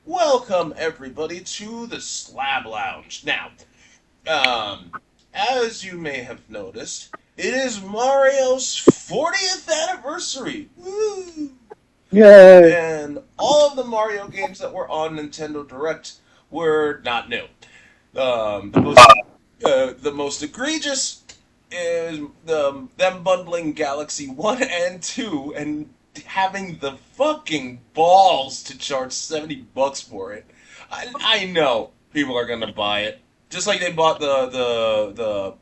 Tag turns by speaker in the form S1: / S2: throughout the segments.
S1: welcome everybody to the Slab Lounge. Now, as you may have noticed, it is Mario's 40th anniversary. Woo!
S2: Yay!
S1: And all of the Mario games that were on Nintendo Direct were not new. The most egregious is them bundling Galaxy 1 and 2 and having the fucking balls to charge $70 for it. I know people are gonna buy it. Just like they bought the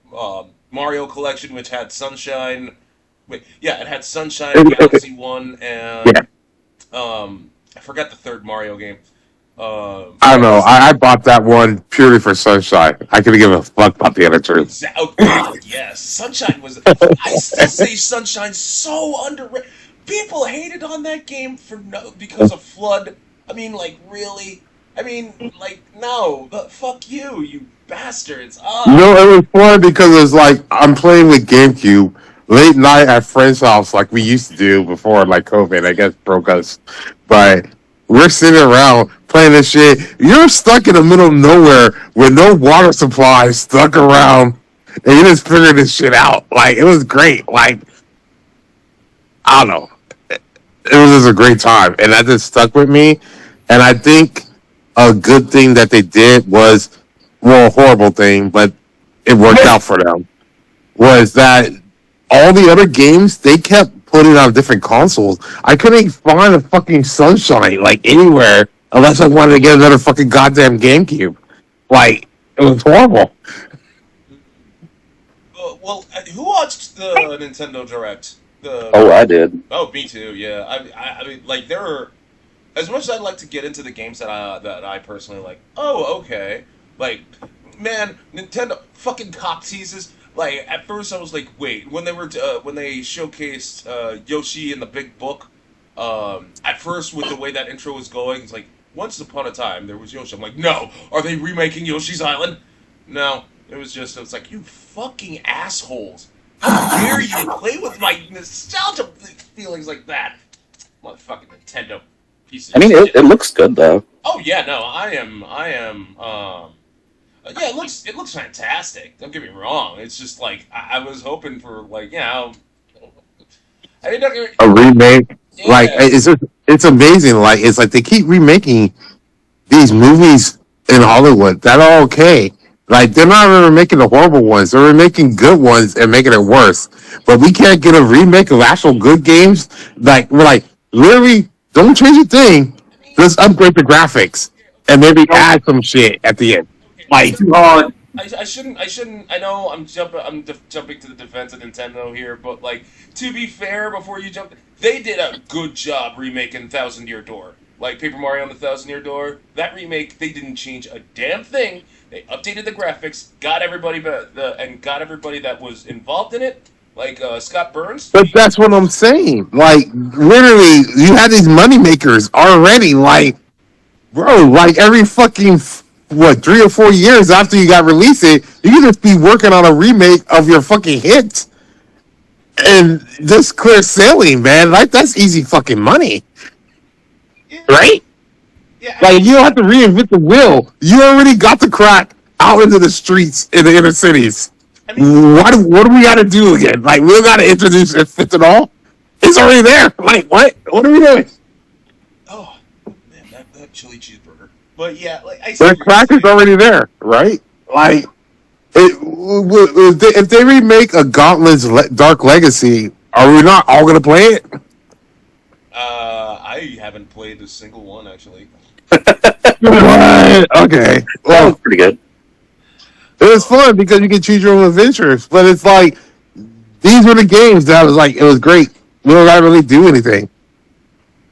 S1: Mario collection, which had Sunshine. Wait, yeah, it had Sunshine, Galaxy 1, and
S2: Yeah,
S1: I forgot the third Mario game.
S2: I don't
S1: Yeah,
S2: know. I bought that one purely for Sunshine. I couldn't give a fuck about the other two.
S1: Oh, God, yes. Sunshine was. I still say Sunshine's so underrated. People hated on that game because of Flood. I mean, like, really? I mean, like, no. Fuck you, you bastards.
S2: You
S1: Ah.
S2: know, it was fun because it's like I'm playing with GameCube late night at friend's house, like we used to do before, like COVID, I guess, broke us. But we're sitting around playing this shit. You're stuck in the middle of nowhere with no water supply, stuck around, and you just figure this shit out. Like it was great. Like I don't know. It was just a great time, and that just stuck with me. And I think a good thing that they did was, well, a horrible thing, but it worked out for them. Was that all the other games they kept putting on different consoles? I couldn't find a fucking Sunshine like anywhere unless I wanted to get another fucking goddamn GameCube. Like it was horrible.
S1: Well, who watched the Nintendo Direct?
S3: Oh, I did.
S1: Oh, me too. Yeah. I mean, like, there are. As much as I'd like to get into the games that I personally like. Oh, okay. Like, man, Nintendo fucking cop teases. Like, at first I was like, wait, when they showcased Yoshi in the Big Book. At first with the way that intro was going, it's like, once upon a time there was Yoshi. I'm like, no, are they remaking Yoshi's Island? No, it was like, you fucking assholes. How dare you play with my nostalgia feelings like that? Motherfucking Nintendo piece
S3: I
S1: of
S3: mean,
S1: shit.
S3: it looks good though.
S1: Oh yeah, no, yeah, it looks fantastic. Don't get me wrong. It's just like I was hoping for, like, I mean, don't get
S2: A remake, like
S1: yeah,
S2: it's amazing. Like it's like they keep remaking these movies in Hollywood that are okay. Like they're not even making the horrible ones; they're making good ones and making it worse. But we can't get a remake of actual good games. Like we're like, literally, don't change a thing.
S1: I mean,
S2: Let's upgrade the graphics and maybe
S1: okay,
S2: add some shit at the end.
S1: okay,
S2: Like,
S1: I shouldn't. I know I'm jumping to the defense of Nintendo here, but, like, to be fair, before you jump, they did a good job remaking Thousand Year Door. Like Paper Mario and the Thousand Year Door. That remake, they didn't change a damn thing. They updated the graphics, got everybody that was involved in it, like Scott Burns.
S2: but that's what I'm saying. Like, literally, you had these money makers already. Like, bro, like every fucking what 3 or 4 years after you got released it, you can just be working on a remake of your fucking hits and just clear sailing, man. Like that's easy fucking money,
S1: Yeah,
S2: right?
S1: yeah.
S2: Like you don't have to reinvent the wheel. You already got the crack out into the streets in the inner cities.
S1: I mean,
S2: What do we got to do again? Like we got to introduce it fits it all. It's already there. Like what? What are we doing?
S1: oh man, that chili cheeseburger. But yeah, like, I see
S2: The
S1: what you're
S2: crack is
S1: saying.
S2: already there, right? Like if they remake a Gauntlet's Dark Legacy, are we not all gonna play it?
S1: I haven't played a single one, actually.
S2: What? Okay.
S3: That was
S2: Well,
S3: pretty good.
S2: it was
S1: Oh,
S2: fun because you can choose your own adventures, but it's like these were the games that I was like, it was great. We don't gotta really do anything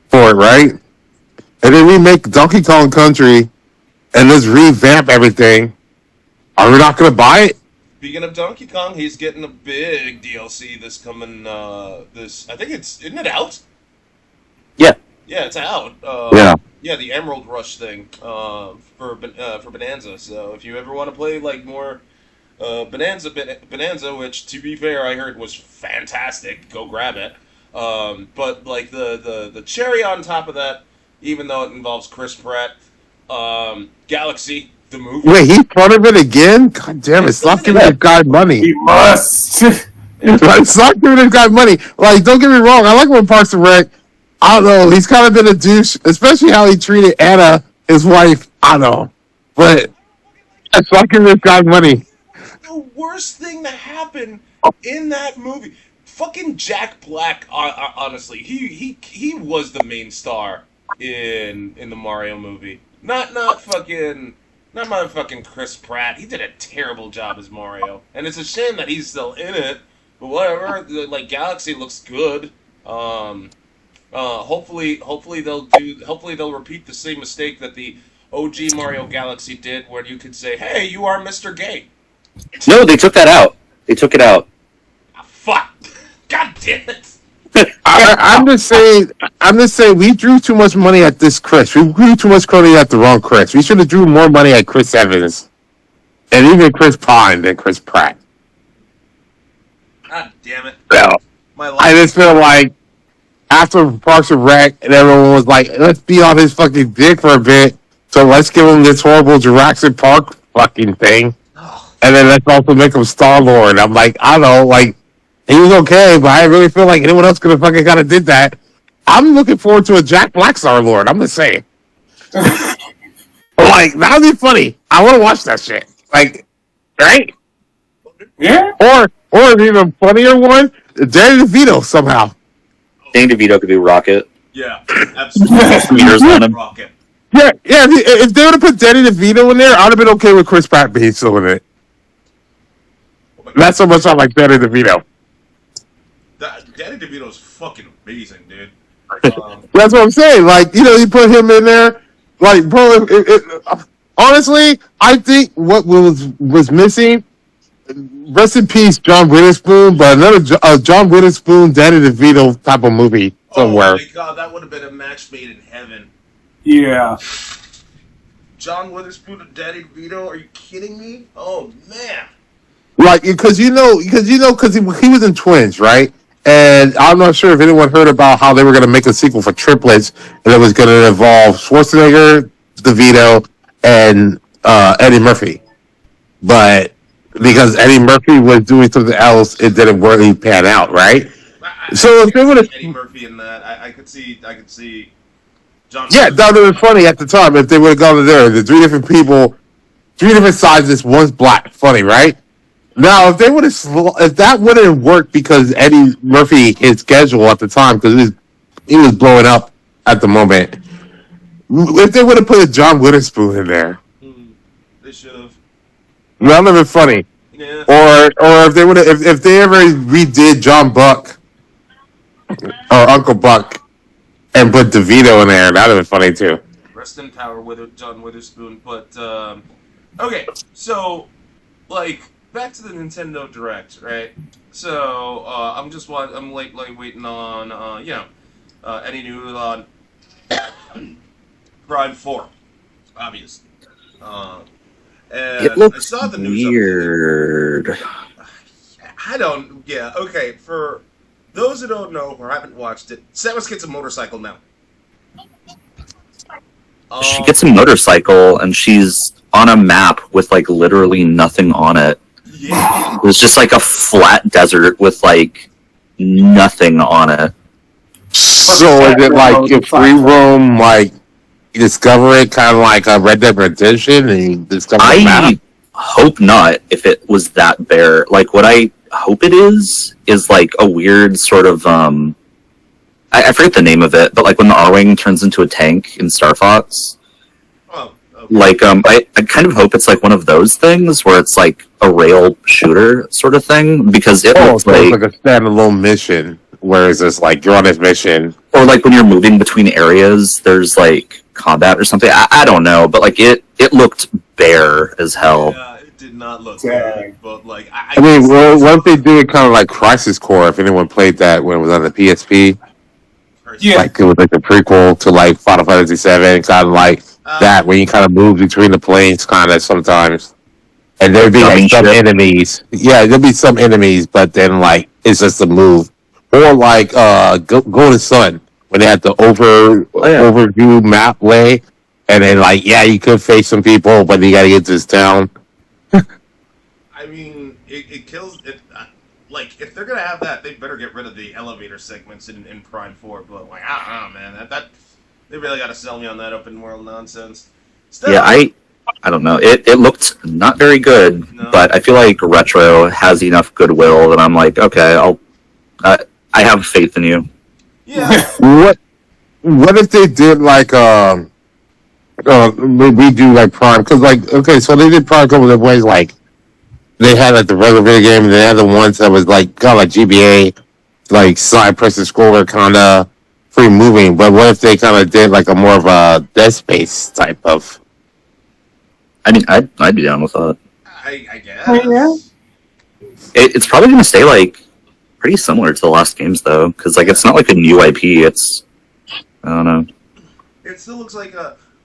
S2: for it, right? And then we make Donkey Kong Country and let's revamp everything. Are we not gonna buy it?
S1: speaking of Donkey Kong, he's getting a big DLC this coming. I think isn't it out?
S3: Yeah.
S1: Yeah, it's out.
S2: Yeah.
S1: Yeah, the Emerald Rush thing. For Bonanza. So if you ever want to play, like, more Bonanza, which, to be fair, I heard was fantastic. Go grab it. But, like, the cherry on top of that, even though it involves Chris Pratt, Galaxy, the movie.
S2: Wait, he's part of it again? God damn it! Stop giving this guy money.
S4: He must.
S2: Stop giving this guy money. Like, don't get me wrong. I like when Parks and Rec. I don't know. He's kind of been a douche, especially how he treated Anna, his wife. I don't know, but stop giving this guy money.
S1: The worst thing to happen in that movie, fucking Jack Black. Honestly, he was the main star in the Mario movie. Not motherfucking Chris Pratt. He did a terrible job as Mario, and it's a shame that he's still in it. But whatever. Like Galaxy looks good. Hopefully they'll repeat the same mistake that the OG Mario Galaxy did, where you could say, "Hey, you are Mr. Gay."
S3: No, they took that out. They took it out.
S1: Ah, fuck! God damn it!
S2: I'm just saying. We drew too much money at this Chris. We drew too much money at the wrong Chris. We should have drew more money at Chris Evans, and even Chris Pine than Chris Pratt.
S1: God damn it!
S2: Well,
S1: My life.
S2: I just feel like after Parks and Rec, and everyone was like, "Let's be on his fucking dick for a bit." So let's give him this horrible Jurassic Park fucking thing, and then let's also make him Star-Lord. I'm like, I don't know, like. He was okay, but I really feel like anyone else could have fucking kind of did that. I'm looking forward to a Jack Black Star-Lord. I'm just saying. Like, that would be funny. I want to watch that shit. Like, right?
S4: Yeah.
S2: Or an even funnier one, Danny DeVito somehow.
S3: Danny DeVito could be Rocket.
S1: Yeah, absolutely.
S3: Years on him.
S1: Rocket.
S2: Yeah. If they would have put Danny DeVito in there, I'd have been okay with Chris Pratt being still in it. Not so much I like Danny DeVito.
S1: Danny DeVito's fucking amazing, dude.
S2: That's what I'm saying. Like, you put him in there. Like, bro, honestly, I think what was missing, rest in peace, John Witherspoon, but another John Witherspoon, Danny DeVito type of movie somewhere.
S1: Oh my god, that would have been a match made in heaven.
S4: Yeah.
S1: John Witherspoon and Danny DeVito? Are you kidding me? Oh man.
S2: Like, because he was in Twins, right? And I'm not sure if anyone heard about how they were going to make a sequel for Triplets, and it was going to involve Schwarzenegger, DeVito, and Eddie Murphy. But because Eddie Murphy was doing something else, it didn't really pan out, right? So if they would have
S1: Eddie Murphy in that, I could see John.
S2: Yeah, that would have been funny at the time if they would have gone to there. The three different people, three different sizes, one's black. Funny, right? Now, if that wouldn't have worked because Eddie Murphy, his schedule at the time, because he was blowing up at the moment. If they would have put a John Witherspoon in there,
S1: They should have.
S2: that would have been funny.
S1: Yeah.
S2: Or if they would have, if they ever redid John Buck or Uncle Buck and put DeVito in there, that would have been funny too.
S1: Rest in power, John Witherspoon. But okay, so like. Back to the Nintendo Direct, right? So I'm waiting on any news on Prime 4, obviously. And
S3: It looks
S1: I saw the news
S3: weird.
S1: I don't. Yeah. Okay. For those who don't know or haven't watched it, Samus gets a motorcycle now.
S3: She gets a motorcycle and she's on a map with like literally nothing on it.
S1: Yeah.
S3: It was just like a flat desert with like nothing on it.
S2: So is it like a free roam, like you discover it, kind of like a Red Dead Redemption, and you discover the map?
S3: I hope not. If it was that bare, like what I hope it is like a weird sort of I forget the name of it, but like when the R-Wing turns into a tank in Star Fox. Like, I kind of hope it's like one of those things where it's like a rail shooter sort of thing, because it looks
S2: so
S3: like
S2: it's like a standalone mission, whereas it's like you're on this mission.
S3: Or like when you're moving between areas, there's like combat or something. I don't know, but like it looked bare as hell.
S1: Yeah, it did not look
S4: Dang.
S1: good, but like
S2: I mean, well, what if they do it kind of like Crisis Core? If anyone played that when it was on the PSP,
S4: Yeah.
S2: like it was like the prequel to like Final Fantasy VII, kind of like that, where you kind of move between the planes, kind of sometimes, and there'd be like some enemies. Yeah, there'd be some enemies, but then like it's just a move, or like Golden Sun when they had the overview map lay, And then, like, yeah, you could face some people, but you gotta get to this town.
S1: I mean, it kills it. Like, if they're gonna have that, they better get rid of the elevator segments in Prime 4. But like, I don't know, man. That they really got to sell me on that open world nonsense. Still,
S3: Yeah, I don't know. It looked not very good,
S1: No.
S3: but I feel like Retro has enough goodwill that I'm like, okay, I have faith in you.
S1: Yeah.
S2: What if they did like we do like Prime? Because like, okay, so they did Prime a couple of ways. Like they had like the regular video game, and they had the ones that was like kind of like GBA, like side person scroller kind of free moving. But what if they kind of did like a more of a Dead Space type of?
S3: I mean, I'd be down with that.
S1: I guess.
S4: Oh, yeah?
S3: It's probably going to stay like pretty similar to the last games though, because like it's not like a new IP. It's I don't know.
S1: It still looks like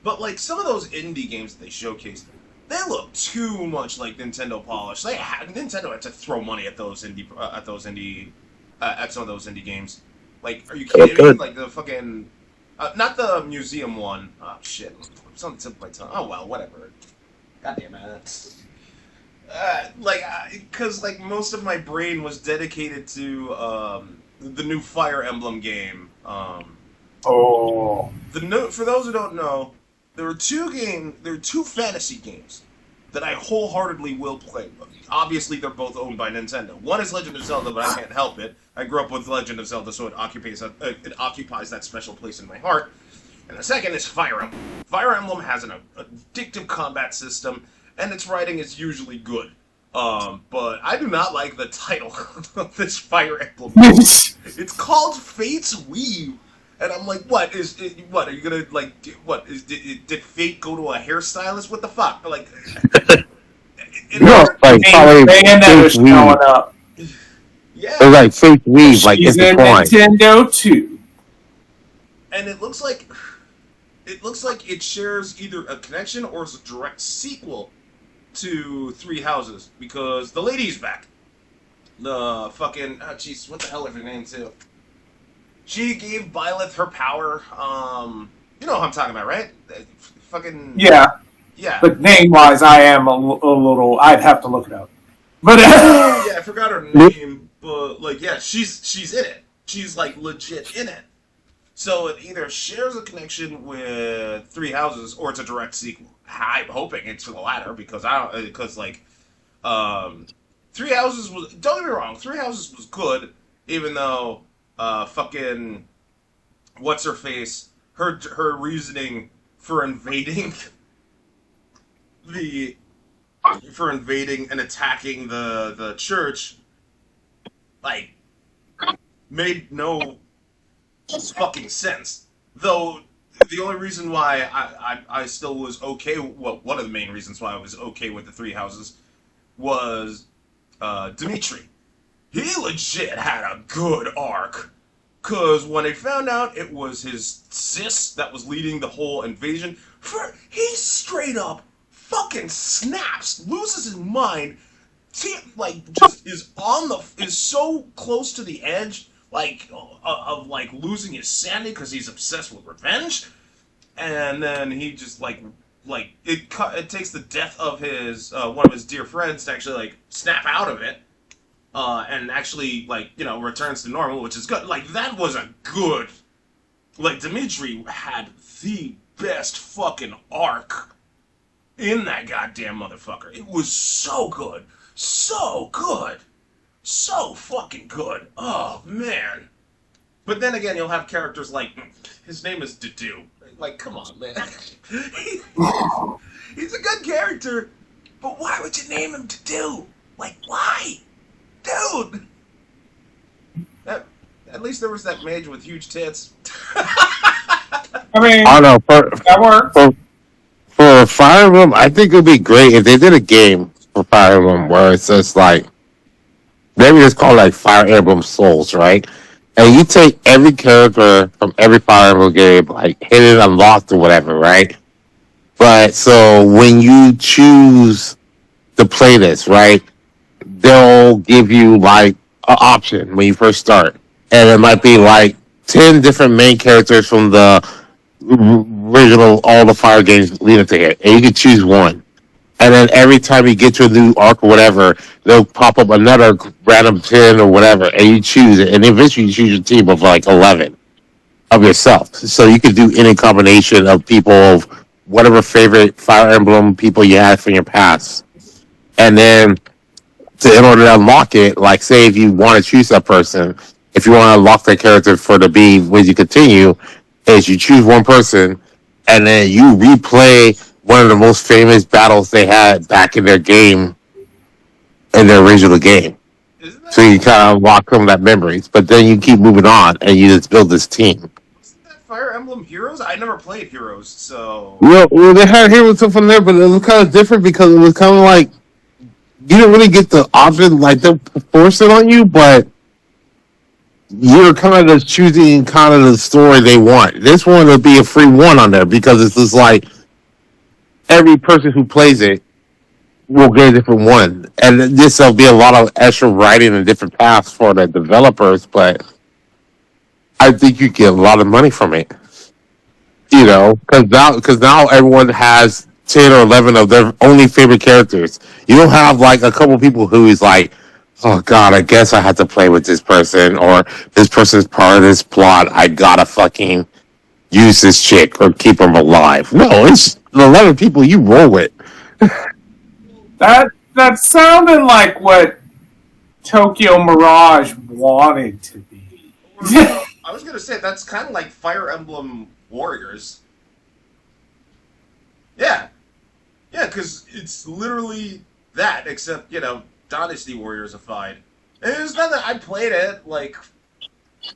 S1: but like some of those indie games that they showcased, they look too much like Nintendo polish. Nintendo had to throw money at those indie at some of those indie games. Like, are you kidding me? Like the fucking not the museum one. Oh shit, it's on the tip of my tongue. Oh well, whatever. God damn it. Because like most of my brain was dedicated to the new Fire Emblem game.
S4: Oh.
S1: For those who don't know, there are two fantasy games that I wholeheartedly will play. Obviously, they're both owned by Nintendo. One is Legend of Zelda, but I can't help it. I grew up with Legend of Zelda, so it occupies that special place in my heart. And the second is Fire Emblem. Fire Emblem has an addictive combat system, and its writing is usually good. But I do not like the title of this Fire Emblem game. It's called Fate's Weave. And I'm like, what are you gonna, like, did Fate go to a hairstylist? What the fuck? Like,
S2: No, like probably
S4: Bayonetta's
S2: Fate's
S4: showing
S2: Weave.
S4: up.
S1: Yeah.
S2: It's like Fate's Weave, like
S4: She's
S2: it's
S4: in
S2: a coin.
S4: Nintendo too.
S1: And it looks like it shares either a connection or is a direct sequel to Three Houses, because the lady's back. The fucking jeez, what the hell is her name too? She gave Byleth her power. You know what I'm talking about, right? Fucking
S4: Yeah,
S1: yeah.
S4: but name-wise, I am a little. I'd have to look it up. But
S1: Yeah, I forgot her name, but like, yeah, she's in it. She's like legit in it. So it either shares a connection with Three Houses or it's a direct sequel. I'm hoping it's the latter because Three Houses was, don't get me wrong, Three Houses was good, even though fucking what's her face, her reasoning for invading and attacking the church, like, made no fucking sense. Though the only reason why I still was okay, well, one of the main reasons why I was okay with the Three Houses was Dimitri. He legit had a good arc. Cause when they found out it was his sis that was leading the whole invasion, he straight up fucking snaps, loses his mind, just is so close to the edge, of losing his sanity because he's obsessed with revenge, and then he just it takes the death of his one of his dear friends to actually snap out of it, and actually returns to normal, which is good. Like, that was a good, Dimitri had the best fucking arc in that goddamn motherfucker. It was so good. So good. So fucking good. Oh, man. But then again, you'll have characters like, his name is Dedu. Like, come on, man. He's a good character, but why would you name him Dedu? Like, why? Dude! At least there was that mage with huge tits.
S4: I mean,
S2: I don't know.
S4: that works.
S2: For Fire Emblem, I think it would be great if they did a game for Fire Emblem where it's just maybe it's called Fire Emblem Souls, right? And you take every character from every Fire Emblem game, hidden, unlocked, or whatever, right? But so when you choose to play this, right, they'll give you an option when you first start, and it might be 10 different main characters from the original all the fire games leading to it, and you can choose one. And then every time you get to a new arc or whatever, they'll pop up another random 10 or whatever, and you choose it. And eventually you choose a team of like 11 of yourself. So you could do any combination of people of whatever favorite Fire Emblem people you had from your past. And then in order to unlock it, like say if you want to choose that person, if you want to unlock that character for the be when you continue, is you choose one person and then you replay one of the most famous battles they had back in their game, in their original game. So you kind of unlock some of that memories, but then you keep moving on and you just build this team.
S1: Wasn't that Fire Emblem Heroes? I never played Heroes, so.
S2: Well, they had heroes stuff from there, but it was kind of different because it was kind of like you didn't really get the option, like they forced it on you, but you're kind of just choosing kind of the story they want. This one will be a free one on there because it's just like every person who plays it will get a different one, and this will be a lot of extra writing and different paths for the developers. But I think you get a lot of money from it, you know, because now everyone has 10 or 11 of their only favorite characters. You don't have like a couple people who is like, oh god, I guess I have to play with this person, or this person's part of this plot. I gotta fucking use this chick or keep them alive. No, it's 11 people you roll with.
S4: That sounded like what Tokyo Mirage wanted to be.
S1: I was gonna say that's kind of like Fire Emblem Warriors. Yeah, because it's literally that, except Dynasty Warriors-ified. And it was not that I played it like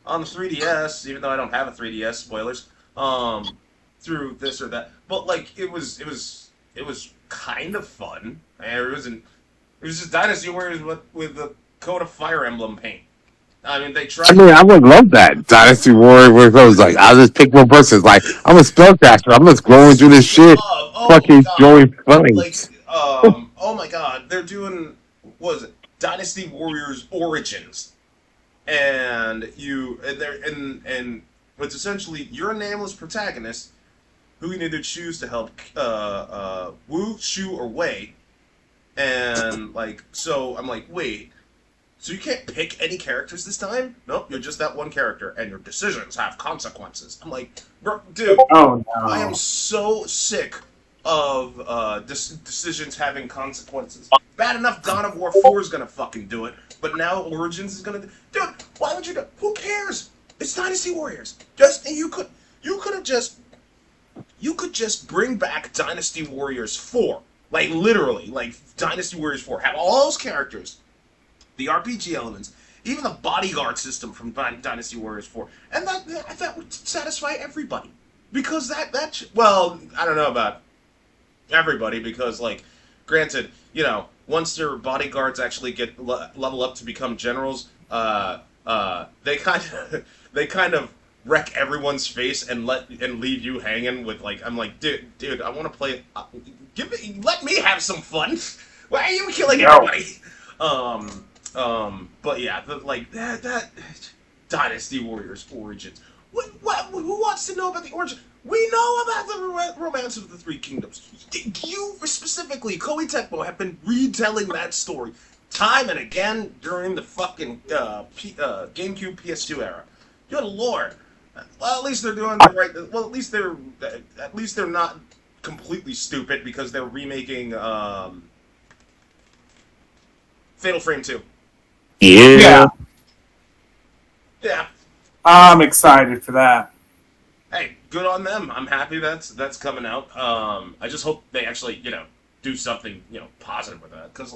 S1: on the 3DS, even though I don't have a 3DS. Spoilers. Through this or that, but like it was kind of fun. And it was just Dynasty Warriors with the coat of Fire Emblem paint. I mean, they tried.
S2: I mean, I would love that Dynasty Warrior where it goes like I'll just pick one person. It's like I'm a spellcaster. I'm just going through this shit, fucking going funny.
S1: Like, oh my god, they're doing what is it? Dynasty Warriors Origins, and it's essentially you're a nameless protagonist who can either choose to help Wu, Shu, or Wei. And so I'm like, wait, so you can't pick any characters this time? Nope, you're just that one character, and your decisions have consequences. I'm like, bro, dude,
S4: oh no,
S1: I am so sick of decisions having consequences. Bad enough Dawn of War 4 is gonna fucking do it, but now Origins is gonna dude, why would you do? Who cares? It's Dynasty Warriors. You could just bring back Dynasty Warriors 4. Like, literally, like, Dynasty Warriors 4. Have all those characters, the RPG elements, even the bodyguard system from Dynasty Warriors 4. And that would satisfy everybody. Because well, I don't know about everybody, because, like, granted, once their bodyguards actually get level up to become generals, they kind of wreck everyone's face and leave you hanging with I'm like, dude, I want to play. Let me have some fun. Why are you killing everybody? But yeah, that Dynasty Warriors Origins. Who wants to know about the origin? We know about the romance of the Three Kingdoms. You specifically, Koei Tecmo, have been retelling that story time and again during the fucking GameCube PS2 era. Good lord. Well, at least they're doing the right. Well, at least they're not completely stupid because they're remaking Fatal Frame 2.
S2: Yeah.
S1: Yeah.
S4: I'm excited for that.
S1: Hey, good on them. I'm happy that's coming out. I just hope they actually do something positive with that, because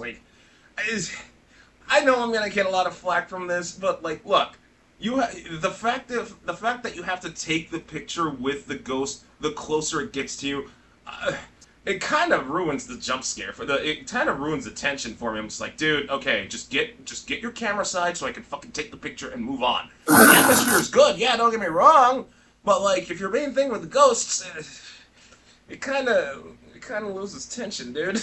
S1: I know I'm gonna get a lot of flack from this, but look. The fact that you have to take the picture with the ghost, the closer it gets to you, it kind of ruins the jump scare it kind of ruins the tension for me. I'm just like, dude, okay, just get your camera side so I can fucking take the picture and move on. The atmosphere is good, yeah, don't get me wrong, but if your main thing with the ghosts, it kind of loses tension, dude.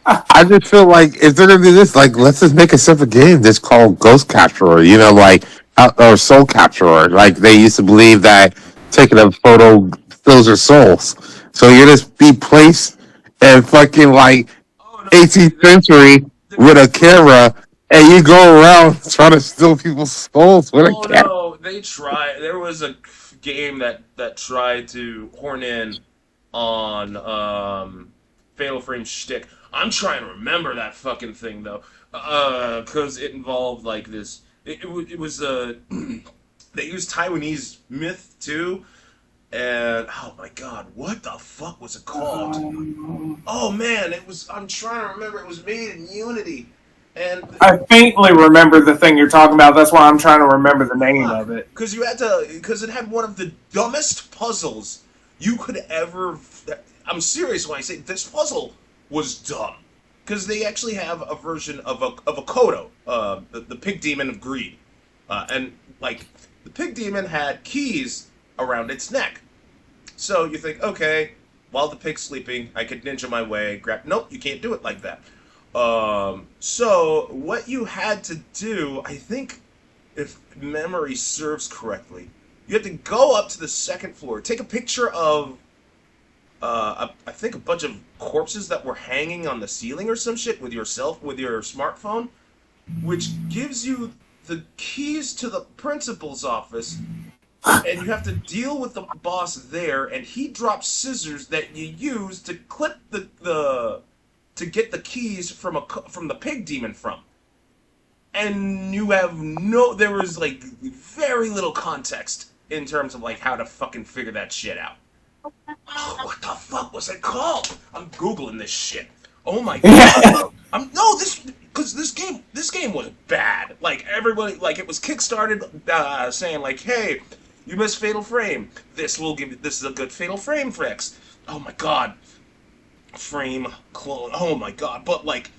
S2: I just feel like if they're gonna do this, let's just make a separate game that's called Ghost Capturer, or Soul Capturer. Like they used to believe that taking a photo those are souls. So you just be placed in fucking like
S1: Oh no,
S2: 18th century with a camera, and you go around trying to steal people's souls with a
S1: oh
S2: camera.
S1: no, they tried. There was a game that tried to horn in on Fatal Frame shtick. I'm trying to remember that fucking thing though, because it involved like this. It was they used Taiwanese myth too, and oh my god, what the fuck was it called? Oh man, it was. I'm trying to remember. It was made in Unity, and
S4: I faintly remember the thing you're talking about. That's why I'm trying to remember the name of it.
S1: because it had one of the dumbest puzzles you could ever. I'm serious when I say this puzzle was dumb, because they actually have a version of a Kodo, the pig demon of greed, and like the pig demon had keys around its neck. So you think, okay, while the pig's sleeping, I could ninja my way, grab. Nope, you can't do it like that. So what you had to do, I think, if memory serves correctly, you had to go up to the second floor, take a picture of, I think a bunch of corpses that were hanging on the ceiling or some shit with your smartphone, which gives you the keys to the principal's office, and you have to deal with the boss there, and he drops scissors that you use to clip to get the keys from the pig demon from. And you have there was like very little context in terms of like how to fucking figure that shit out. Oh, what the fuck was it called? I'm googling this shit. Oh my god. This game was bad. Like everybody, like it was kickstarted saying like, hey, you missed Fatal Frame. This is a good Fatal Frame fix. Oh my god. Frame clone. Oh my god. But like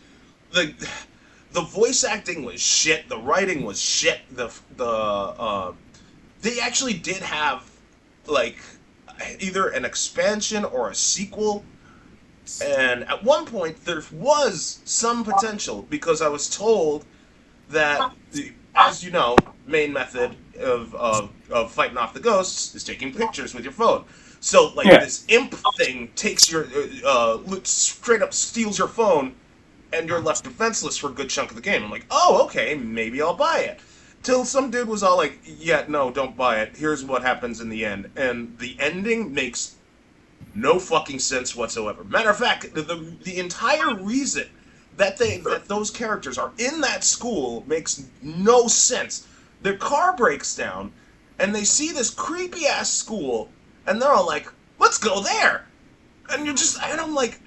S1: the voice acting was shit. The writing was shit. They actually did have like either an expansion or a sequel. And at one point there was some potential, because I was told that as you know, main method of fighting off the ghosts is taking pictures with your phone. So, like, this imp thing takes your, straight up steals your phone, and you're left defenseless for a good chunk of the game. I'm like, oh, okay, maybe I'll buy it. Till some dude was all like, yeah, no, don't buy it. Here's what happens in the end. And the ending makes no fucking sense whatsoever. Matter of fact, the entire reason that those characters are in that school makes no sense. Their car breaks down, and they see this creepy ass school, and they're all like, "Let's go there," and I'm like,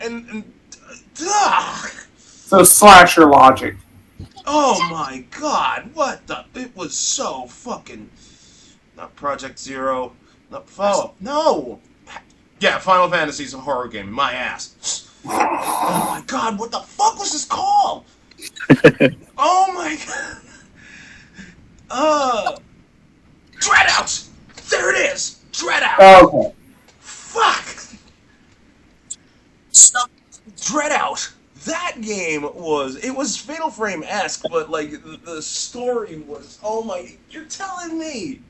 S4: So slasher logic.
S1: oh my god, what the? It was so fucking not Project Zero, not Fallout, no. Yeah, Final Fantasy's a horror game. My ass. Oh my god, what the fuck was this called? Oh my god. Dreadout! There it is! Dreadout!
S4: Okay.
S1: Fuck! Dreadout. That game was Fatal Frame-esque, but like the story was, oh my, you're telling me,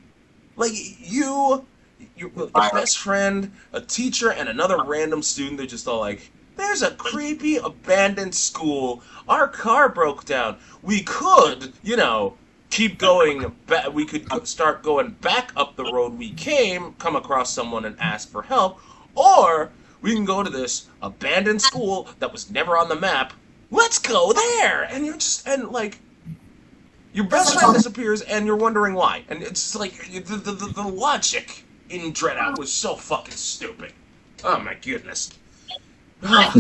S1: like your best friend, a teacher, and another random student, they're just all like, there's a creepy abandoned school, our car broke down, we could, keep going, we could start going back up the road we came, come across someone and ask for help, or we can go to this abandoned school that was never on the map, let's go there! And your best friend disappears and you're wondering why, and it's just like, the logic in Dreadout was so fucking stupid. Oh my goodness. Wow,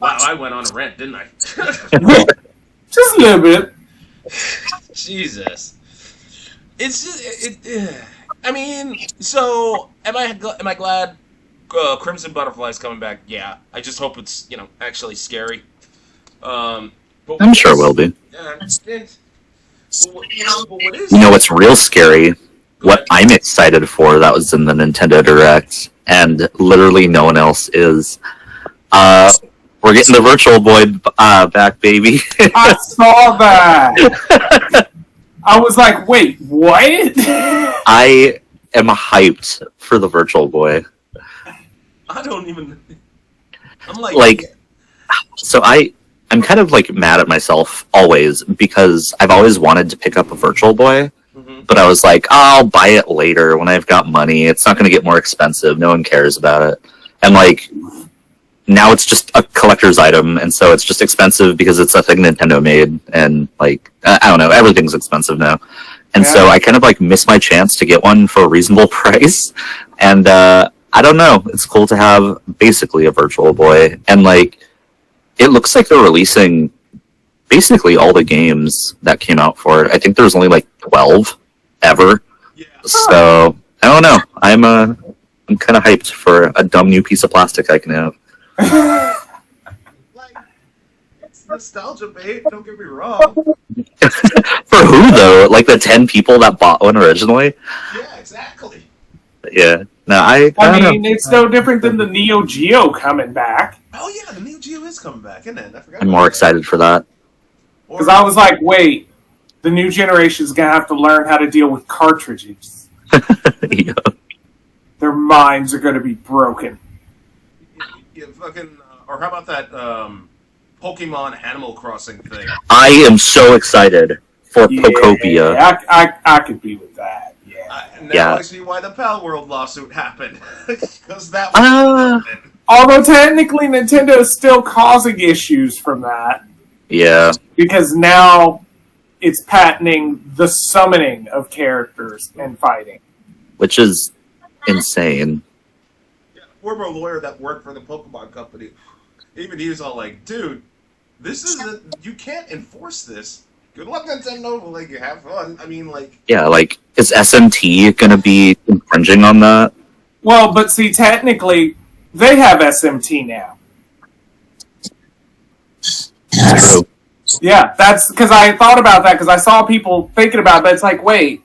S1: I went on a rant, didn't I?
S4: Just a little bit.
S1: Jesus. It's just, I mean, so am I glad Crimson Butterfly's coming back? Yeah. I just hope it's, actually scary. But
S3: I'm sure it will be. You know what's real scary? What I'm excited for that was in the Nintendo Direct, and literally no one else is. We're getting the Virtual Boy back, baby.
S4: I saw that. I was like, wait, what?
S3: am hyped for the Virtual Boy.
S1: I don't even. I'm
S3: like, so I'm kind of like mad at myself always because I've always wanted to pick up a Virtual Boy, but I was like, I'll buy it later when I've got money. It's not going to get more expensive. No one cares about it. And like, now it's just a collector's item, and so it's just expensive because it's a thing Nintendo made, and like, I don't know, everything's expensive now. And so I kind of like missed my chance to get one for a reasonable price. And I don't know, it's cool to have basically a Virtual Boy. And like, it looks like they're releasing basically all the games that came out for it. I think there's only like 12 ever.
S1: Yeah.
S3: So I don't know. I'm kind of hyped for a dumb new piece of plastic I can have.
S1: Like, it's nostalgia, babe. Don't get me wrong.
S3: For who though? Like the 10 people that bought one originally?
S1: Yeah, exactly.
S3: Yeah. No, I
S4: mean, it's no different than the Neo Geo coming back.
S1: Oh yeah, the Neo Geo is coming back, isn't it? I forgot.
S3: I'm more excited for that.
S4: Because I was like, wait, the new generation is going to have to learn how to deal with cartridges.
S3: Yeah.
S4: Their minds are going to be broken.
S1: Yeah, fucking, or how about that Pokemon Animal Crossing thing?
S3: I am so excited for Pokopia.
S4: I could be with that.
S1: Now I see why the Pal World lawsuit happened. Because that was
S4: although technically Nintendo is still causing issues from that.
S3: Yeah.
S4: Because now it's patenting the summoning of characters and fighting.
S3: Which is insane.
S1: Yeah, a former lawyer that worked for the Pokemon company, even he was all like, dude, this is you can't enforce this. Good luck, Nintendo. Like, you have fun. I mean, like...
S3: Yeah, like, is SMT gonna be infringing on that?
S4: Well, but see, technically, they have SMT now.
S3: True.
S4: Yeah, that's... Because I thought about that, because I saw people thinking about that. It's like, wait,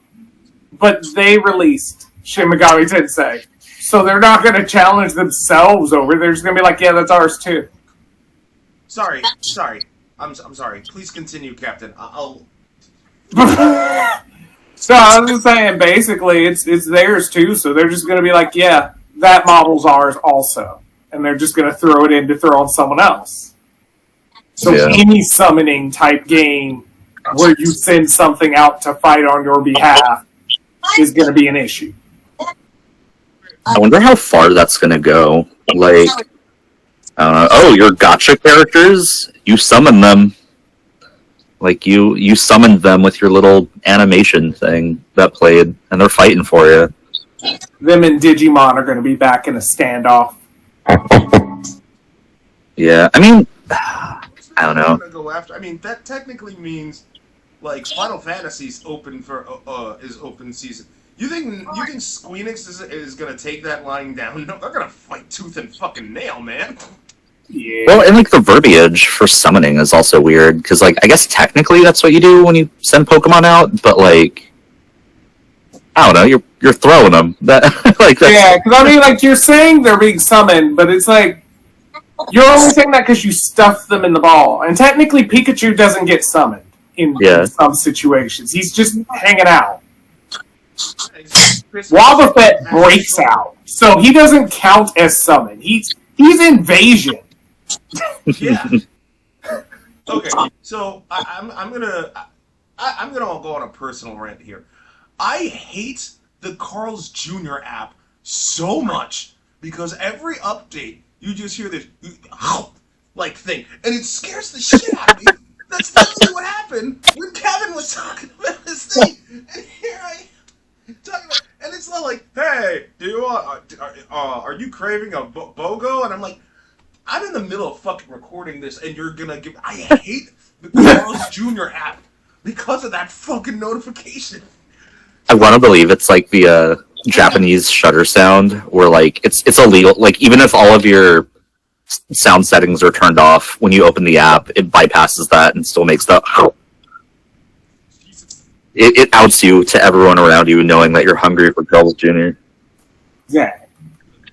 S4: but they released Shin Megami Tensei. So they're not going to challenge themselves over. They're just going to be like, yeah, that's ours too.
S1: Sorry. I'm sorry. Please continue, Captain. I'll...
S4: So I was just saying, basically, it's theirs too. So they're just going to be like, yeah, that model's ours also, and they're just going to throw it in to throw on someone else. So any summoning type game where you send something out to fight on your behalf is going to be an issue.
S3: I wonder how far that's going to go. Like, your gacha characters, you summon them. Like, you summoned them with your little animation thing that played, and they're fighting for you.
S4: Them and Digimon are going to be back in a standoff.
S3: Yeah, I mean, I don't know.
S1: Go after. I mean, that technically means, like, Final Fantasy's open for is open season. You think Squeenix is gonna take that line down? No, they're gonna fight tooth and fucking nail, man.
S4: Yeah.
S3: Well, and like the verbiage for summoning is also weird because, like, I guess technically that's what you do when you send Pokemon out, but like, I don't know, you're throwing them. That like that's...
S4: Yeah, because I mean, like, you're saying they're being summoned, but it's like you're only saying that because you stuffed them in the ball, and technically Pikachu doesn't get summoned in some situations. He's just hanging out. Wobbuffet breaks out, so he doesn't count as summon. He's invasion.
S1: Yeah. Okay, so I'm gonna go on a personal rant here. I hate the Carl's Jr. app so much because every update you just hear this like thing, and it scares the shit out of me. That's literally what happened when Kevin was talking about this thing, and here I talking about, and it's not like, hey, do you are you craving a BOGO? And I'm like, I'm in the middle of fucking recording this, and you're gonna give. I hate the Carl's Jr. app because of that fucking notification.
S3: I want to believe it's like the Japanese shutter sound, where like it's illegal. Like even if all of your sound settings are turned off, when you open the app, it bypasses that and still makes that. It outs you to everyone around you, knowing that you're hungry for Carl's Jr.
S4: Yeah.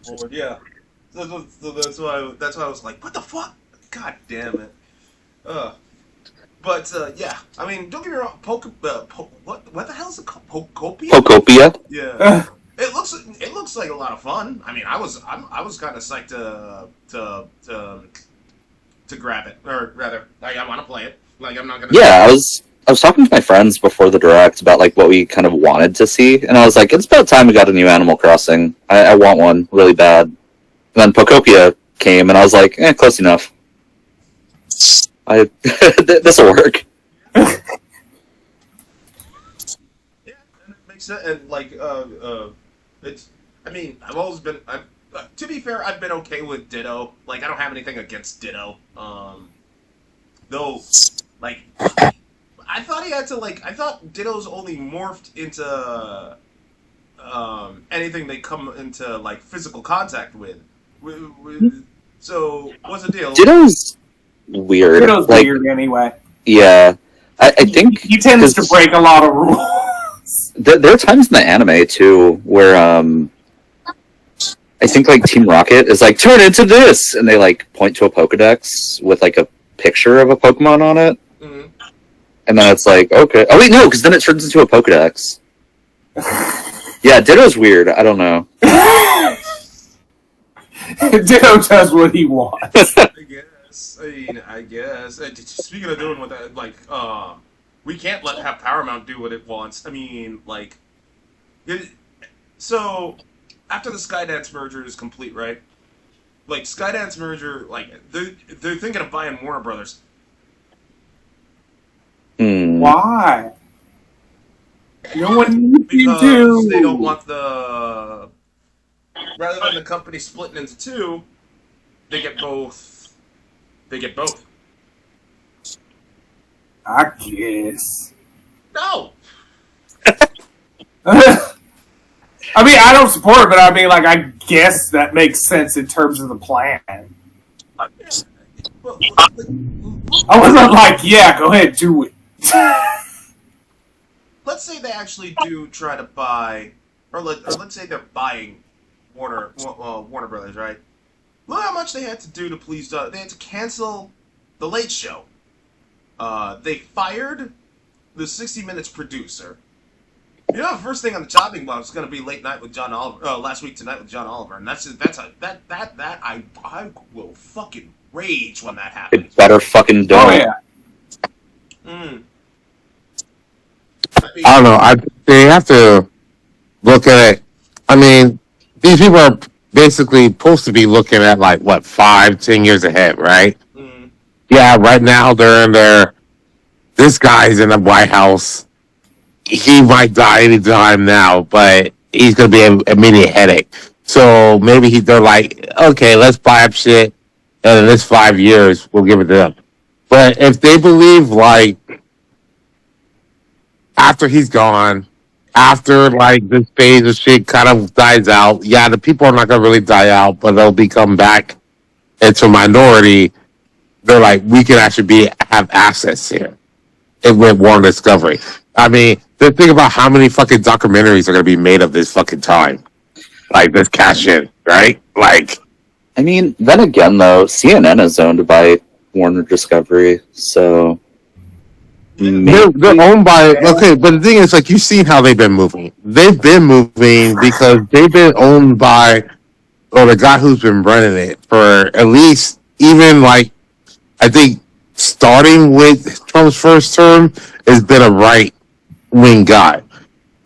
S1: Lord, yeah. So that's why I was like, what the fuck? God damn it. But yeah, I mean, don't get me wrong. What the hell is it called? Pokopia?
S3: Pokopia?
S1: Yeah. it looks like a lot of fun. I mean, I was kind of psyched to grab it, or rather, like, I want to play it. Like, I'm not gonna.
S3: Yeah, I was talking to my friends before the direct about like what we kind of wanted to see, and I was like, it's about time we got a new Animal Crossing. I want one really bad. And then Pokopia came, and I was like, close enough. This will work.
S1: Yeah, and it makes sense. And like, it's. I mean, I've always been. To be fair, I've been okay with Ditto. Like, I don't have anything against Ditto. Though, like, I thought he had to like. I thought Ditto's only morphed into anything they come into like physical contact with. So what's the deal?
S3: Ditto's weird.
S4: Ditto's
S3: like,
S4: weird anyway.
S3: Yeah, I think
S4: he tends to break a lot of rules.
S3: There are times in the anime too where I think like Team Rocket is like turn into this, and they like point to a Pokedex with like a picture of a Pokemon on it, and then it's like okay. Oh wait, no, because then it turns into a Pokedex. Yeah, Ditto's weird. I don't know.
S4: Ditto does what he wants.
S1: I guess. Speaking of doing what that, like, we can't have Paramount do what it wants. I mean, like, so after the Skydance merger is complete, right? Like, Skydance merger, like, they're thinking of buying Warner Brothers.
S4: Why? No one needs
S1: Because
S4: to.
S1: they don't want the. Rather than the company splitting into two, they get both. They get both.
S4: I guess.
S1: No!
S4: I mean, I don't support it, but I mean, like, I guess that makes sense in terms of the plan.
S1: Well,
S4: I wasn't like, yeah, go ahead, do it.
S1: let's say they actually do try to buy, or let's say they're buying Warner Brothers, right? Look how much they had to do to please. They had to cancel the Late Show. They fired the 60 Minutes producer. You know, the first thing on the chopping block is going to be Late Night with John Oliver. Last Week Tonight with John Oliver, and I will fucking rage when that happens.
S3: It better fucking don't.
S4: Oh yeah.
S2: I don't know. They have to look at it. I mean, these people are basically supposed to be looking at like what 5-10 years ahead, right? Yeah, right now they're in there. This guy's in the White House. He might die anytime now, but he's gonna be an immediate headache. So maybe they're like, okay, let's buy up shit, and in this 5 years we'll give it to them. But if they believe like after he's gone, after like this phase of shit kind of dies out, yeah, the people are not gonna really die out, but they'll become back into a minority. They're like, we can actually have assets here. It went Warner Discovery. I mean, think about how many fucking documentaries are gonna be made of this fucking time, like this cash in, right? Like,
S3: I mean, then again though, CNN is owned by Warner Discovery, so.
S2: They're owned by okay, but the thing is, like, you've seen how they've been moving. They've been moving because they've been owned by, or the guy who's been running it for at least even like, I think starting with Trump's first term has been a right wing guy,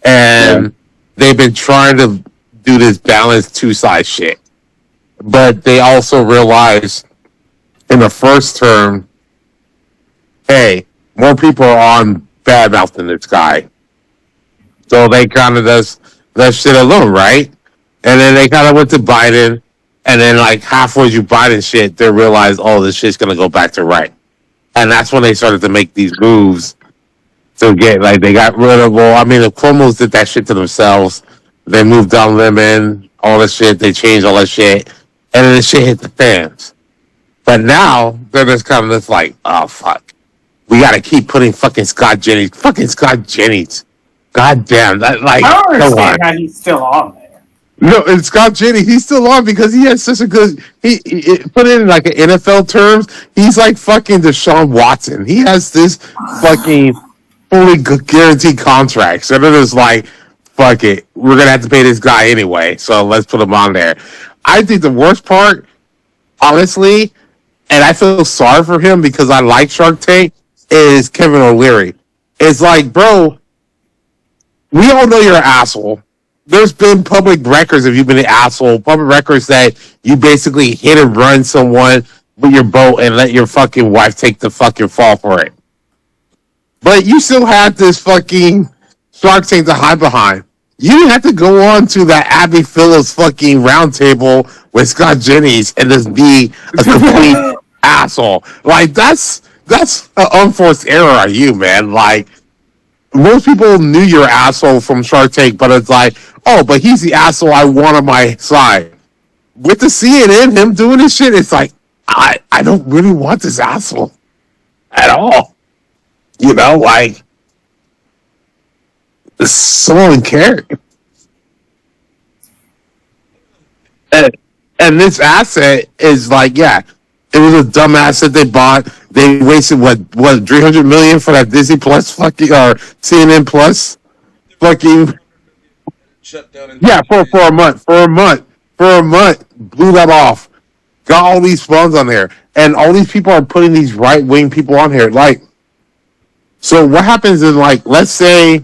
S2: and they've been trying to do this balanced two-side shit, but they also realized in the first term, hey, more people are on bad mouthing this guy. So they kind of does that shit alone, right? And then they kind of went to Biden, and then like halfway through Biden shit, they realized, oh, this shit's gonna go back to right. And that's when they started to make these moves to get, like, they got rid of, well, I mean, the Cuomo's did that shit to themselves. They moved down Lemon, all this shit, they changed all that shit, and then the shit hit the fans. But now, they're just kind of just like, oh, fuck. We gotta keep putting fucking Scott Jennings. Fucking Scott Jennings. God damn. That, like,
S4: I don't
S2: come
S4: understand
S2: on.
S4: how he's still on there.
S2: No, and Scott Jennings, he's still on because he has such a good. He put it in like an NFL terms. He's like fucking Deshaun Watson. He has this fucking fully guaranteed contract. So it is like fuck it, we're gonna have to pay this guy anyway, so let's put him on there. I think the worst part, honestly, and I feel sorry for him because I like Shark Tank, is Kevin O'Leary. It's like, bro, we all know you're an asshole. There's been public records of you being an asshole, public records that you basically hit and run someone with your boat and let your fucking wife take the fucking fall for it. But you still have this fucking Shark Tank to hide behind. You didn't have to go on to that Abby Phillips fucking roundtable with Scott Jennings and just be a complete asshole. Like, that's an unforced error on you, man. Like, most people knew you're an asshole from Shark Tank, but it's like, oh, but he's the asshole I want on my side. With the CNN, him doing this shit, it's like, I don't really want this asshole at all. You know, like, someone cared. And this asset is like, yeah, it was a dumb asset they bought. They wasted what $300 million for that Disney Plus fucking or CNN Plus fucking
S1: Shut down.
S2: yeah for a month blew that off. Got all these funds on there, and all these people are putting these right wing people on here. Like, so what happens is, like, let's say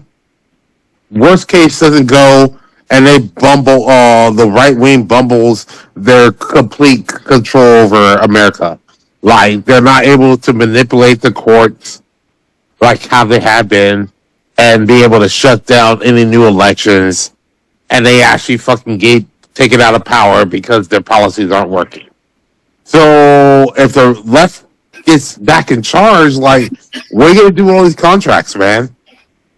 S2: worst case doesn't go, and they bumble. The right wing bumbles their complete control over America. Like, they're not able to manipulate the courts like how they have been, and be able to shut down any new elections, and they actually fucking get taken out of power because their policies aren't working. So if the left gets back in charge, like, what are you gonna do with all these contracts, man?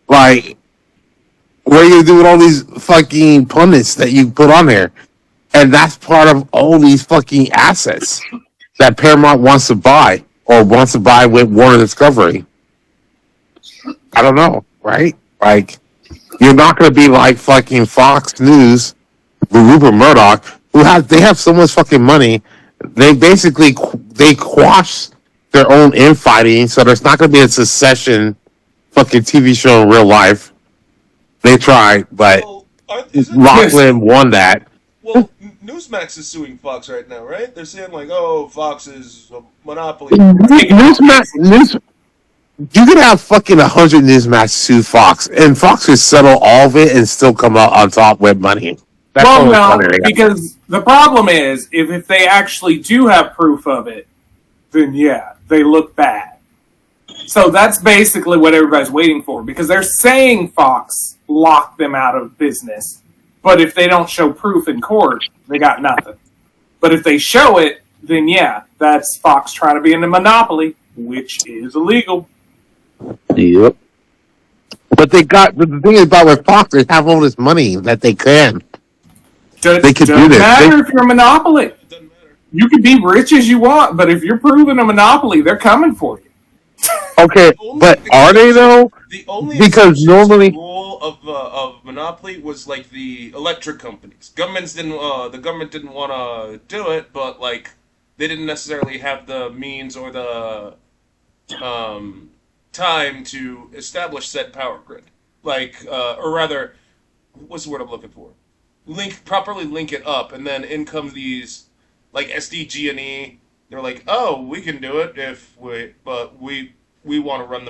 S2: Like, what are you gonna do with all these fucking pundits that you put on there? And that's part of all these fucking assets that Paramount wants to buy, or wants to buy with Warner Discovery. I don't know, right? Like, you're not gonna be like fucking Fox News with Rupert Murdoch, they have so much fucking money. They basically quash their own infighting, so there's not going to be a secession fucking TV show in real life. They tried, but Lachlan won that.
S1: Well, Newsmax is suing Fox right now, right? They're saying like, "Oh, Fox is a monopoly."
S2: Newsmax, you could have fucking 100 Newsmax sue Fox, and Fox could settle all of it and still come out on top with money.
S4: Well, no, because the problem is, if they actually do have proof of it, then yeah, they look bad. So that's basically what everybody's waiting for, because they're saying Fox locked them out of business, but if they don't show proof in court, they got nothing. But if they show it, then yeah, that's Fox trying to be in a monopoly, which is illegal.
S2: Yep. But the thing is about with Fox, they have all this money that they can. They could do this.
S4: Doesn't matter if you're a monopoly. You can be rich as you want, but if you're proving a monopoly, they're coming for you.
S2: Okay, but are they though?
S1: The only
S2: because normally
S1: rule of monopoly was like the electric companies. The government didn't want to do it, but like they didn't necessarily have the means or the time to establish said power grid. Like, or rather, what's the word I'm looking for? Properly link it up, and then in come these like SDG&E. They're like, oh, we can do it but we want to run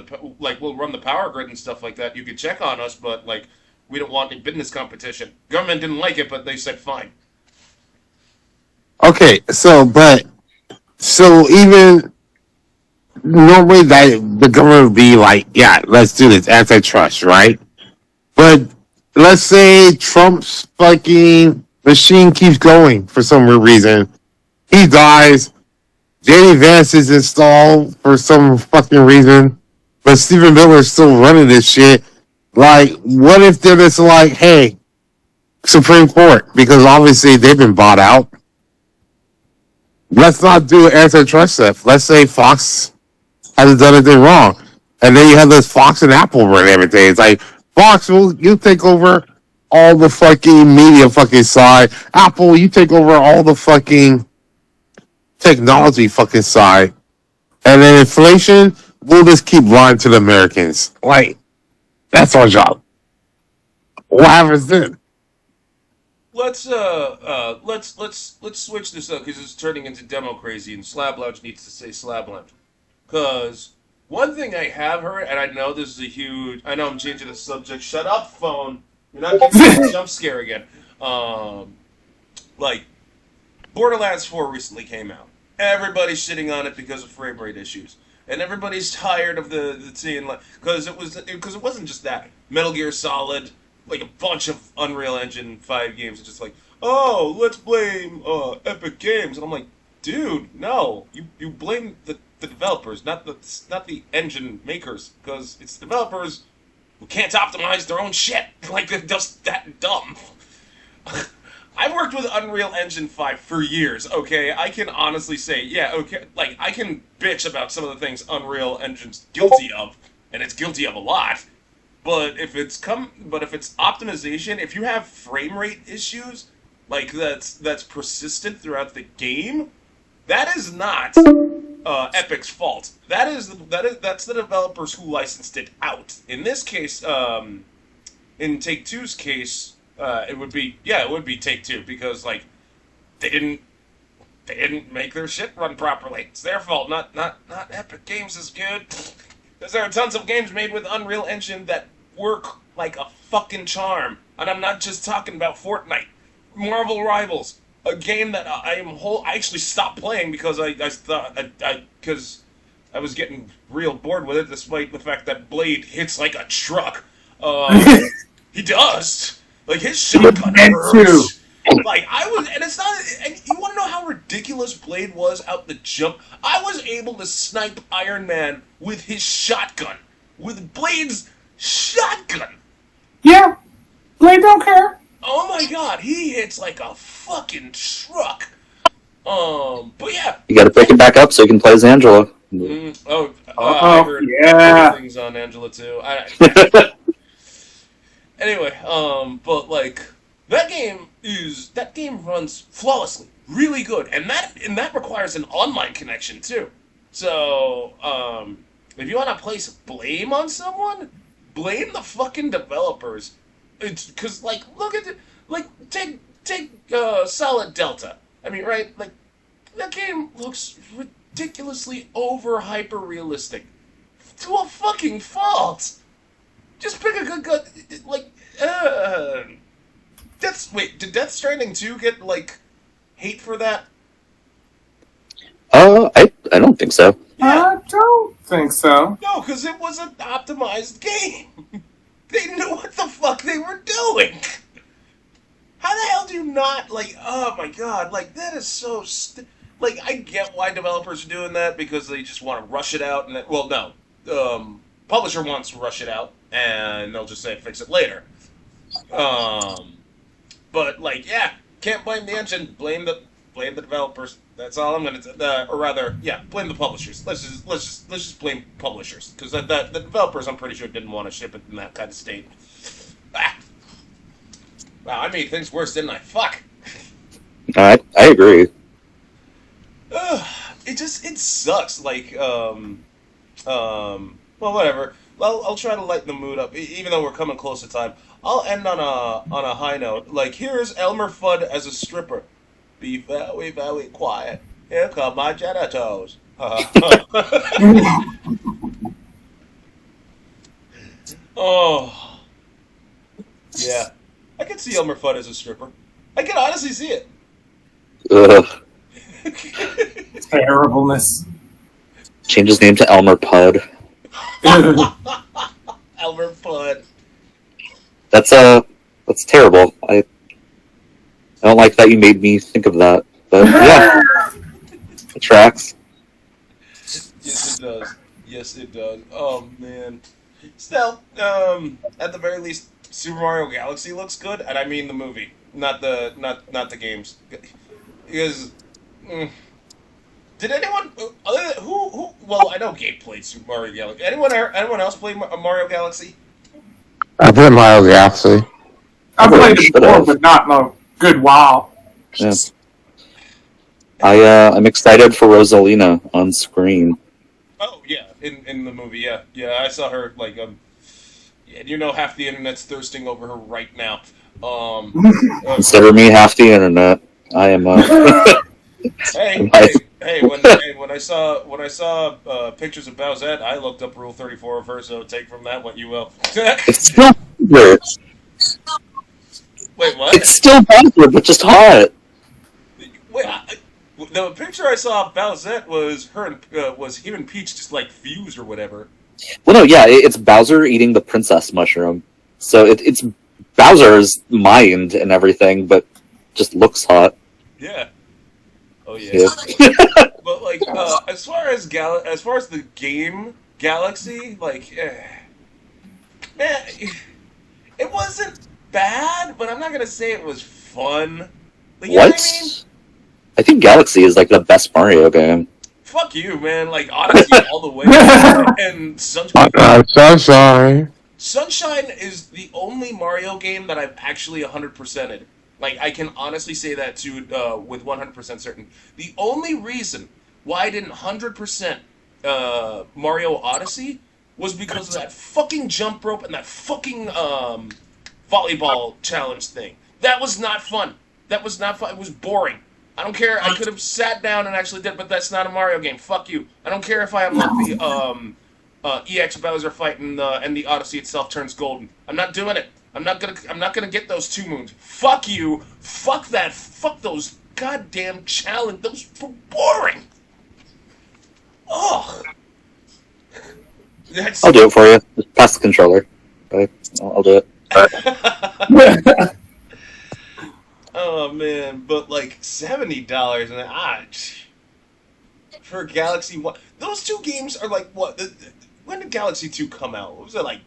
S1: we'll run the power grid and stuff like that. You could check on us, but like we don't want any business competition. Government didn't like it, but they said fine.
S2: Okay, so even normally the government would be like, yeah, let's do this antitrust, right? But let's say Trump's fucking machine keeps going for some weird reason. He dies. J.D. Vance is installed for some fucking reason. But Stephen Miller is still running this shit. Like, what if they're just like, hey, Supreme Court, because obviously they've been bought out. Let's not do antitrust stuff. Let's say Fox hasn't done anything wrong. And then you have this Fox and Apple run everything. It's like, Fox, you take over all the fucking media fucking side. Apple, you take over all the fucking technology fucking side. And then inflation, we'll just keep lying to the Americans. Like, that's our job. what happens then?
S1: Let's switch this up because it's turning into demo crazy, and Slab Lounge needs to say Slab Lounge. Because one thing I have heard, and I know this is a huge, I know I'm changing the subject. Shut up, phone. You're not giving me a jump scare again. Like Borderlands 4 recently came out. Everybody's shitting on it because of frame rate issues, and everybody's tired of the seeing like because it wasn't just that Metal Gear Solid. Like a bunch of Unreal Engine 5 games, it's just like, oh, let's blame Epic Games, and I'm like, dude, no, you blame the developers, not the engine makers, because it's developers who can't optimize their own shit. Like they're just that dumb. I've worked with Unreal Engine 5 for years. Okay, I can honestly say, yeah, okay, like I can bitch about some of the things Unreal Engine's guilty of, and it's guilty of a lot. But if it's optimization, if you have frame rate issues, like that's persistent throughout the game, that is not Epic's fault. That's the developers who licensed it out. In this case, in Take-Two's case, it would be Take-Two because like they didn't make their shit run properly. It's their fault, not Epic Games is good. Because there are tons of games made with Unreal Engine that work like a fucking charm. And I'm not just talking about Fortnite. Marvel Rivals, a game that I actually stopped playing because I thought because I was getting real bored with it, despite the fact that Blade hits like a truck. He does. Like his shotgun hurts. Like and it's not. And you want to know how ridiculous Blade was out the jump? I was able to snipe Iron Man with his shotgun, with Blade's shotgun.
S4: Yeah, Blade don't care.
S1: Oh my god, he hits like a fucking truck. But yeah,
S3: you got to pick it back up so you can play as Angela.
S1: I heard things on Angela too. Anyway, but like. That game runs flawlessly, really good, and that requires an online connection too. So, if you want to place blame on someone, blame the fucking developers. It's because like look at it, like take Solid Delta. I mean, right? Like that game looks ridiculously over hyper realistic to a fucking fault. Just pick a good gun, like. Did Death Stranding 2 get, like, hate for that?
S3: I don't think so.
S4: Yeah. I don't think so.
S1: No, because it was an optimized game. They knew what the fuck they were doing. How the hell do you not, like, oh my god, like, that is so... like, I get why developers are doing that, because they just want to rush it out, and well, no. Publisher wants to rush it out, and they'll just say, fix it later. But like, yeah, can't blame the engine. Blame the developers. That's all I'm gonna. Or rather, yeah, blame the publishers. Let's just blame publishers because the developers, I'm pretty sure, didn't want to ship it in that kind of state. Wow, I made things worse, didn't I? Fuck.
S3: I agree.
S1: It sucks. Like, well, whatever. I'll try to lighten the mood up, even though we're coming close to time. I'll end on a high note. Like, here's Elmer Fudd as a stripper. Be very, very quiet. Here come my genitals. Oh. Yeah. I can see Elmer Fudd as a stripper. I can honestly see it.
S3: Ugh.
S4: Terribleness.
S3: Change his name to Elmer Pud.
S1: Elmer Fudd.
S3: That's terrible. I don't like that you made me think of that. But yeah. It tracks.
S1: Yes, it does. Yes, it does. Oh man. Still, at the very least, Super Mario Galaxy looks good, and I mean the movie, not the games. Because did anyone other than, who? Well, I know Gabe played Super Mario Galaxy. Anyone else play Mario Galaxy?
S2: I played Mario Galaxy.
S4: I played it before, but not in a good while.
S3: Yeah. I'm excited for Rosalina on screen.
S1: Oh yeah, in the movie, yeah, I saw her like and you know half the internet's thirsting over her right now.
S3: Consider me half the internet. I am.
S1: When I saw pictures of Bowsette, I looked up Rule 34 of her. So take from that what you will.
S3: It's still weird.
S1: Wait, what?
S3: It's still backward, but just hot.
S1: Wait, the picture I saw of Bowsette was was him and Peach just like fused or whatever.
S3: Well, no, yeah, it's Bowser eating the princess mushroom. So it's Bowser's mind and everything, but just looks hot.
S1: Yeah. Oh yeah. But like, as far as the game Galaxy, like, man, it wasn't bad, but I'm not gonna say it was fun. Like, you know what I mean?
S3: I think Galaxy is like the best Mario game.
S1: Fuck you, man. Like, Odyssey all the way. And
S2: Sunshine.
S1: Sunshine is the only Mario game that I've actually 100%ed. Like, I can honestly say that with 100% certain. The only reason why I didn't 100% Mario Odyssey was because of that fucking jump rope and that fucking volleyball challenge thing. That was not fun. That was not fun. It was boring. I don't care. I could have sat down and actually did, but that's not a Mario game. Fuck you. I don't care if I unlock the EX Bowser fight and the Odyssey itself turns golden. I'm not doing it. I'm not gonna get those 2 moons. Fuck you. Fuck that. Fuck those goddamn challenge. Those were boring. Ugh.
S3: I'll do it for you. Just pass the controller. Okay. I'll do it.
S1: Oh man, but like $70 and for Galaxy 1. Those 2 games are like what? When did Galaxy 2 come out? What was it like?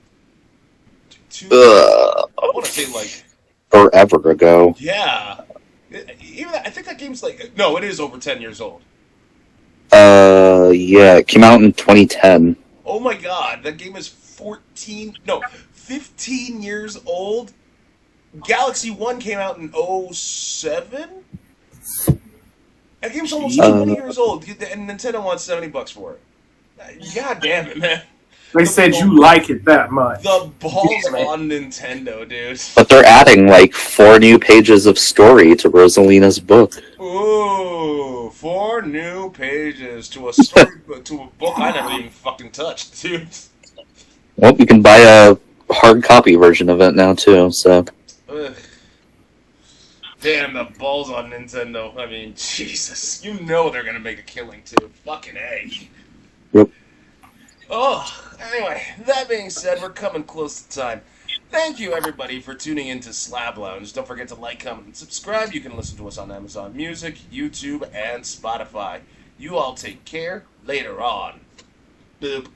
S1: I want to say like
S3: forever ago.
S1: Yeah, even I think that game's like no, it is over 10 years old.
S3: Yeah, it came out in 2010.
S1: Oh my god, that game is 15 years old. Galaxy 1 came out in 07? That game's almost 20 years old, and Nintendo wants $70 for it. God damn it, man.
S4: They said you like it that much.
S1: The balls on Nintendo, dude.
S3: But they're adding like 4 new pages of story to Rosalina's book.
S1: Ooh, 4 new pages to a story to a book I never even fucking touched, dude.
S3: Well, you can buy a hard copy version of it now too, so.
S1: Ugh. Damn, the balls on Nintendo. I mean, Jesus. You know they're gonna make a killing, too. Fucking A.
S3: Yep.
S1: Oh, anyway, that being said, we're coming close to time. Thank you, everybody, for tuning in to Slab Lounge. Don't forget to like, comment, and subscribe. You can listen to us on Amazon Music, YouTube, and Spotify. You all take care. Later on. Boop.